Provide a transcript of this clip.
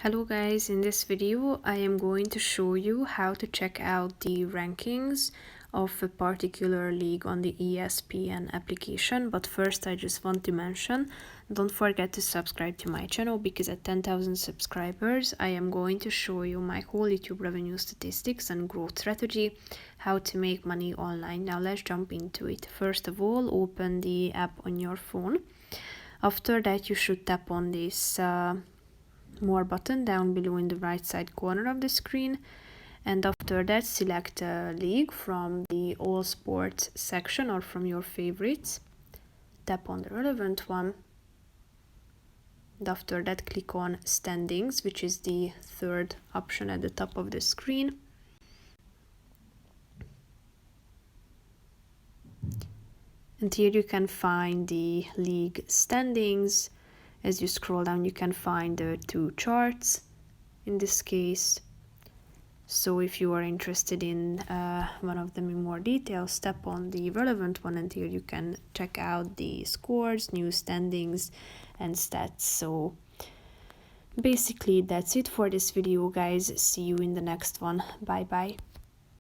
Hello guys, in this video I am going to show you how to check out the rankings of a particular league on the ESPN application. But first I just want to mention, don't forget to subscribe to my channel, because at 10,000 subscribers I am going to show you my whole YouTube revenue statistics and growth strategy, how to make money online. Now let's jump into it. First of all, open the app on your phone. After that you should tap on this more button down below in the right side corner of the screen, and after that select a league from the all sports section or from your favorites. Tap on the relevant one, and after that click on standings, which is the third option at the top of the screen. And here you can find the league standings. As you scroll down, you can find the two charts in this case. So if you are interested in one of them in more detail, tap on the relevant one, and here you can check out the scores, new standings and stats. So basically that's it for this video, guys. See you in the next one. Bye bye.